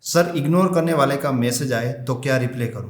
Sir ignore करने वाले का मैसेज आए तो क्या रिप्लाई करूं?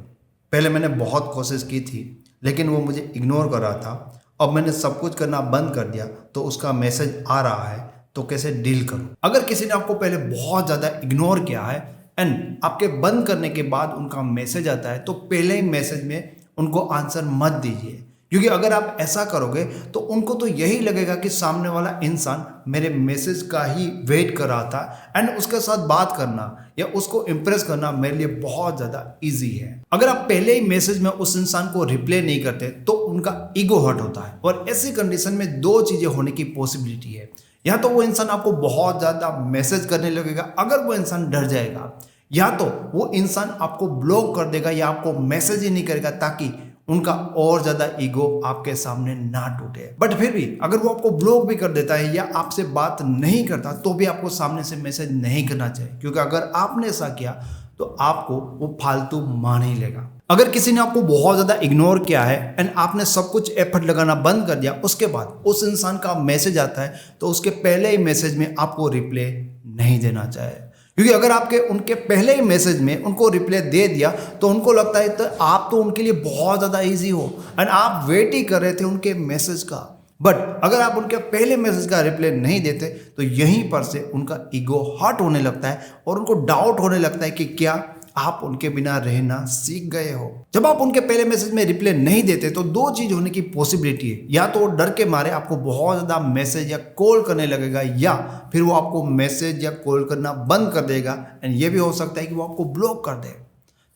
पहले मैंने बहुत कोशिश की थी लेकिन वो मुझे इग्नोर कर रहा था। अब मैंने सब कुछ करना बंद कर दिया तो उसका मैसेज आ रहा है तो कैसे डील करूं? अगर किसी ने आपको पहले बहुत ज़्यादा इग्नोर किया है एंड आपके बंद करने के बाद उनका मैसेज आता है तो पहले ही मैसेज में उनको आंसर मत दीजिए, क्योंकि अगर आप ऐसा करोगे तो उनको तो यही लगेगा कि सामने वाला इंसान मेरे मैसेज का ही वेट कर रहा था एंड उसके साथ बात करना या उसको इम्प्रेस करना मेरे लिए बहुत ज़्यादा इजी है। अगर आप पहले ही मैसेज में उस इंसान को रिप्लाई नहीं करते तो उनका ईगो हर्ट होता है और ऐसी कंडीशन में दो चीज़ें होने की पॉसिबिलिटी है। या तो वो इंसान आपको बहुत ज़्यादा मैसेज करने लगेगा अगर वो इंसान डर जाएगा, या तो वो इंसान आपको ब्लॉक कर देगा या आपको मैसेज ही नहीं करेगा ताकि उनका और ज्यादा ईगो आपके सामने ना टूटे। बट फिर भी अगर वो आपको ब्लॉक भी कर देता है या आपसे बात नहीं करता तो भी आपको सामने से मैसेज नहीं करना चाहिए, क्योंकि अगर आपने ऐसा किया तो आपको वो फालतू मान ही लेगा। अगर किसी ने आपको बहुत ज्यादा इग्नोर किया है एंड आपने सब कुछ एफर्ट लगाना बंद कर दिया, उसके बाद उस इंसान का मैसेज आता है तो उसके पहले ही मैसेज में आपको रिप्लाई नहीं देना चाहिए, क्योंकि अगर आपके उनके पहले ही मैसेज में उनको रिप्लाई दे दिया तो उनको लगता है तो आप तो उनके लिए बहुत ज़्यादा इजी हो एंड आप वेट ही कर रहे थे उनके मैसेज का। बट अगर आप उनके पहले मैसेज का रिप्लाई नहीं देते तो यहीं पर से उनका ईगो हर्ट होने लगता है और उनको डाउट होने लगता है कि क्या आप उनके बिना रहना सीख गए हो। जब आप उनके पहले मैसेज में रिप्लाई नहीं देते तो दो चीज होने की पॉसिबिलिटी है, या तो वो डर के मारे आपको बहुत ज्यादा मैसेज या कॉल करने लगेगा या फिर वो आपको मैसेज या कॉल करना बंद कर देगा एंड ये भी हो सकता है कि वो आपको ब्लॉक कर दे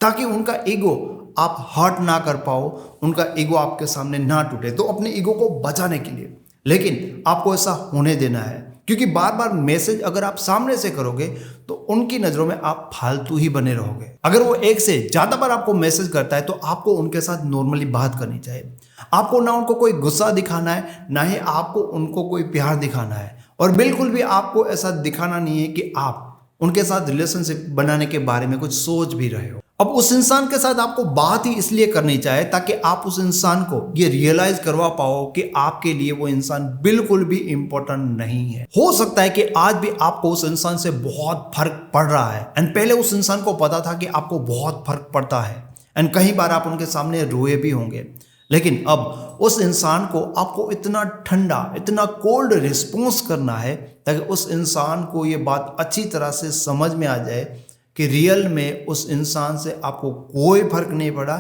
ताकि उनका ईगो आप हर्ट ना कर पाओ, उनका ईगो आपके सामने ना टूटे। तो अपने ईगो को बचाने के लिए लेकिन आपको ऐसा होने देना है, क्योंकि बार बार मैसेज अगर आप सामने से करोगे तो उनकी नजरों में आप फालतू ही बने रहोगे। अगर वो एक से ज्यादा बार आपको मैसेज करता है तो आपको उनके साथ नॉर्मली बात करनी चाहिए। आपको ना उनको कोई गुस्सा दिखाना है ना ही आपको उनको कोई प्यार दिखाना है, और बिल्कुल भी आपको ऐसा दिखाना नहीं है कि आप उनके साथ रिलेशनशिप बनाने के बारे में कुछ सोच भी रहे हो। अब उस इंसान के साथ आपको बात ही इसलिए करनी चाहिए ताकि आप उस इंसान को ये रियलाइज करवा पाओ कि आपके लिए वो इंसान बिल्कुल भी इंपॉर्टेंट नहीं है। हो सकता है कि आज भी आपको उस इंसान से बहुत फर्क पड़ रहा है एंड पहले उस इंसान को पता था कि आपको बहुत फर्क पड़ता है एंड कई बार आप उनके सामने रोए भी होंगे, लेकिन अब उस इंसान को आपको इतना ठंडा, इतना कोल्ड रिस्पॉन्स करना है ताकि उस इंसान को ये बात अच्छी तरह से समझ में आ जाए कि रियल में उस इंसान से आपको कोई फर्क नहीं पड़ा,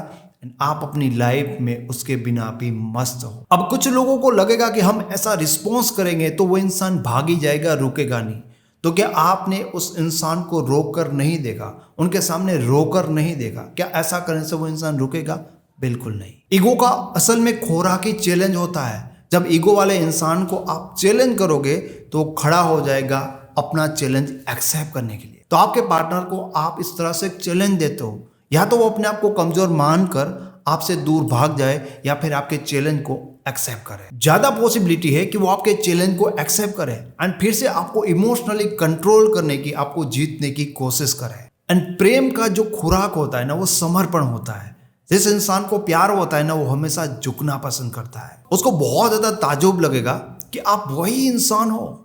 आप अपनी लाइफ में उसके बिना भी मस्त हो। अब कुछ लोगों को लगेगा कि हम ऐसा रिस्पॉन्स करेंगे तो वो इंसान भाग ही जाएगा, रुकेगा नहीं। तो क्या आपने उस इंसान को रोक कर नहीं देखा, उनके सामने रोकर नहीं देखा? क्या ऐसा करने से वो इंसान रुकेगा? बिल्कुल नहीं। ईगो का असल में खोराक ही चैलेंज होता है। जब ईगो वाले इंसान को आप चैलेंज करोगे तो खड़ा हो जाएगा अपना चैलेंज एक्सेप्ट करने के लिए। तो आपके पार्टनर को आप इस तरह से चैलेंज देते हो, या तो वो अपने आप को कमजोर मानकर आपसे दूर भाग जाए या फिर आपके चैलेंज को एक्सेप्ट करे। ज्यादा पॉसिबिलिटी है कि वो आपके चैलेंज को एक्सेप्ट करे एंड फिर से आपको इमोशनली कंट्रोल करने की, आपको जीतने की कोशिश करे। एंड प्रेम का जो खुराक होता है ना, वो समर्पण होता है। जिस इंसान को प्यार होता है ना, वो हमेशा झुकना पसंद करता है। उसको बहुत ज्यादा ताजुब लगेगा कि आप वही इंसान हो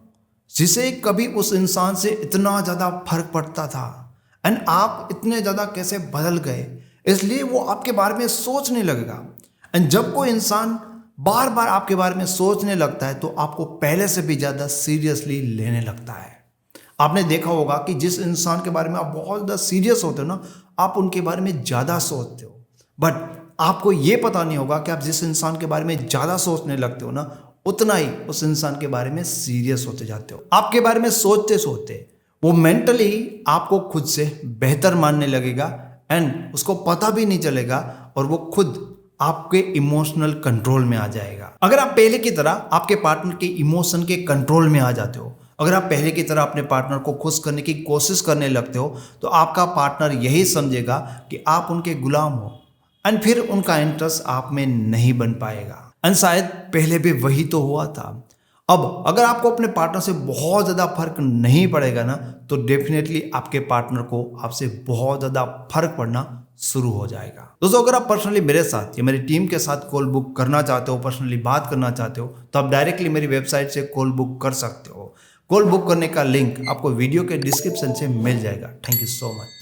जिसे कभी उस इंसान से इतना ज़्यादा फर्क पड़ता था एंड आप इतने ज़्यादा कैसे बदल गए, इसलिए वो आपके बारे में सोचने लगेगा। एंड जब कोई इंसान बार बार आपके बारे में सोचने लगता है तो आपको पहले से भी ज़्यादा सीरियसली लेने लगता है। आपने देखा होगा कि जिस इंसान के बारे में आप बहुत ज़्यादा सीरियस होते हो ना, आप उनके बारे में ज़्यादा सोचते हो, बट आपको ये पता नहीं होगा कि आप जिस इंसान के बारे में ज़्यादा सोचने लगते हो ना, उतना ही उस इंसान के बारे में सीरियस होते जाते हो। आपके बारे में सोचते सोचते वो मेंटली आपको खुद से बेहतर मानने लगेगा एंड उसको पता भी नहीं चलेगा और वो खुद आपके इमोशनल कंट्रोल में आ जाएगा। अगर आप पहले की तरह आपके पार्टनर के इमोशन के कंट्रोल में आ जाते हो, अगर आप पहले की तरह अपने पार्टनर को खुश करने की कोशिश करने लगते हो तो आपका पार्टनर यही समझेगा कि आप उनके गुलाम हो एंड फिर उनका इंटरेस्ट आप में नहीं बन पाएगा। एंड शायद पहले भी वही तो हुआ था। अब अगर आपको अपने पार्टनर से बहुत ज़्यादा फर्क नहीं पड़ेगा ना, तो डेफिनेटली आपके पार्टनर को आपसे बहुत ज़्यादा फर्क पड़ना शुरू हो जाएगा। दोस्तों, अगर आप पर्सनली मेरे साथ या मेरी टीम के साथ कॉल बुक करना चाहते हो, पर्सनली बात करना चाहते हो, तो आप डायरेक्टली मेरी वेबसाइट से कॉल बुक कर सकते हो। कॉल बुक करने का लिंक आपको वीडियो के डिस्क्रिप्शन से मिल जाएगा। Thank you so much.